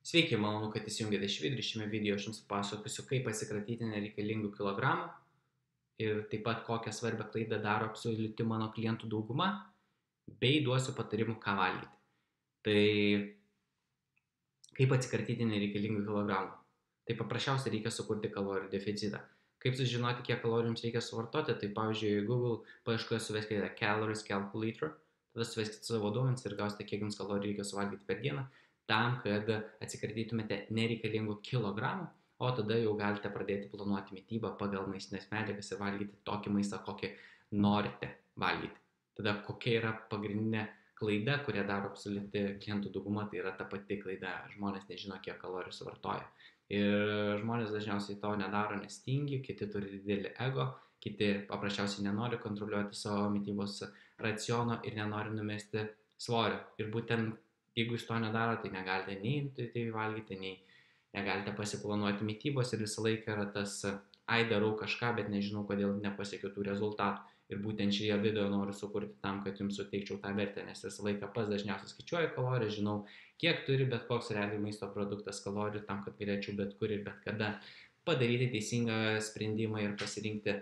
Sveiki, malonu, kad įsijungėte šį video ir šiame video aš jums papasakosiu, kaip atsikratyti nereikalingų kilogramų ir taip pat kokią svarbią klaidą daro absoliuti mano klientų dauguma, bei duosiu patarimų, ką valgyti. Tai kaip atsikratyti nereikalingų kilogramų? Tai paprasčiausiai reikia sukurti kalorijų deficitą. Kaip sužinoti, kiek kalorijų jums reikia suvartoti? Tai pavyzdžiui, Google paieškoje suveskite Calories Calculator, tada suveskite savo duomenis ir gausite, kiek jums kalorijų reikia suvalgyti per dieną, tam, kad atsikratytumėte nereikalingų kilogramų, o tada jau galite pradėti planuoti mitybą pagal maistinės medžiagas ir valgyti tokį maistą, kokį norite valgyti. Tada kokia yra pagrindinė klaida, kurią daro absoliuti klientų dauguma, tai yra ta pati klaida. Žmonės nežino, kiek kalorijų suvartoja. Ir žmonės dažniausiai to nedaro, nes tingi, kiti turi didelį ego, kiti paprasčiausiai nenori kontroliuoti savo mitybos raciono ir nenori numesti svorio. Ir būtent jeigu jūs to nedaro, tai negalite nei intuityviai valgyti, nei negalite pasiplanuoti mitybos ir visą laiką yra tas, ai darau kažką, bet nežinau, kodėl nepasiekiu tų rezultatų. Ir būtent šį video noriu sukurti tam, kad jums suteikčiau tą vertę, nes visą laiką pats dažniausiai skaičiuoju kalorijas, žinau, kiek turi bet koks realiai maisto produktas kalorijų, tam, kad galėčiau bet kur ir bet kada padaryti teisingą sprendimą ir pasirinkti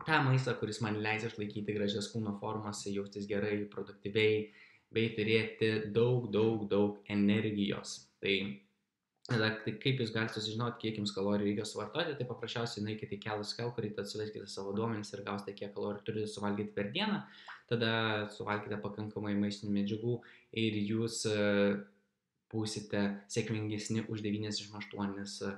tą maistą, kuris man leis išlaikyti gražias kūno formas, jaustis gerai, produktyviai, bei turėti daug energijos. Tai kaip jūs galite sužinoti, kiek jums kalorijų reikia suvartoti, tai paprasčiausiai nueikite į Calories Calculator, suveskite savo duomenis ir gausite, kiek kalorijų turite suvalgyti per dieną, tada suvalgykite pakankamai maistinių medžiagų ir jūs būsite sėkmingesni už 98%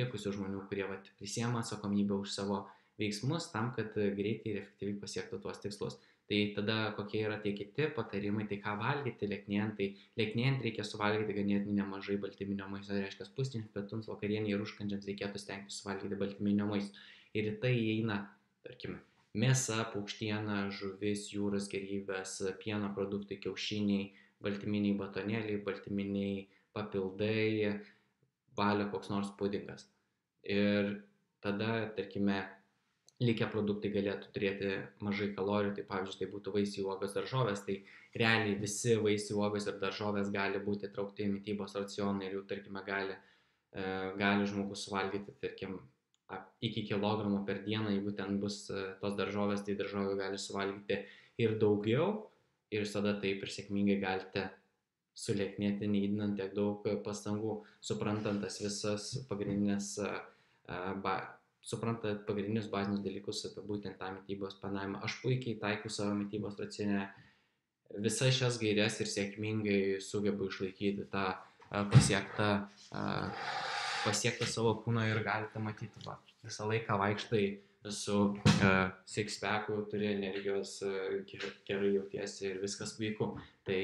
likusių žmonių, kurie prisiema atsakomybę už savo veiksmus tam, kad greitai ir efektyviai pasiektų tuos tikslus. Tai tada kokie yra tie kiti patarimai, tai ką valgyti lieknėjant, tai lieknėjant reikia suvalgyti ganėtinai nemažai baltyminio maisto, tai reiškia pusdieniams, pietums, vakarienei ir užkandžiams reikėtų stengtis suvalgyti baltyminio maisto. Ir į tai įeina, tarkim, mėsa, paukštiena, žuvis, jūros gėrybės, pieno produktai, kiaušiniai, baltyminiai batonėliai, baltyminiai papildai, balio koks nors pudingas. Ir tada, tarkime, likę produktai galėtų turėti mažai kalorijų, tai pavyzdžiui, tai būtų vaisiai, uogos, daržovės, tai realiai visi vaisiai, uogos ir daržovės gali būti traukti į mitybos racioną ir jau, tarkime, gali žmogus suvalgyti, tarkim, iki kilogramų per dieną, jeigu ten bus tos daržovės, tai daržovių gali suvalgyti ir daugiau ir tada taip ir sėkmingai galite sulieknėti, neįdinant tiek daug pastangų, suprantant tas visas suprantat pagrindinius bazinius dalykus apie būtent tą mitybos planavimą. Aš puikiai taikau savo mitybos racione visas šias gaires ir sėkmingai sugebu išlaikyti tą pasiektą savo kūną ir galite matyti, visą laiką vaikštai su sixpacku, turi energijos, gerai jautiesi ir viskas puiku. Tai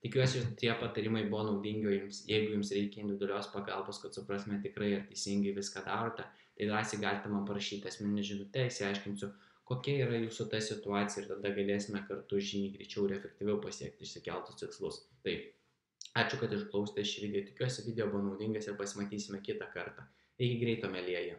tikiuosi, tie patarimai buvo naudingi jums, jeigu jums reikia individualios pagalbos, kad suprasime tikrai ar teisingai viską darote, tai drąsiai galite man parašyti asmeninę žinutę, išsiaiškinsiu, kokia yra jūsų ta situacija ir tada galėsime kartu žymiai greičiau ir efektyviau pasiekti išsikeltus tikslus. Tai ačiū, kad išklausėte šį video, tikiuosi video buvo naudingas ir pasimatysime kitą kartą. Iki greito, mielieji.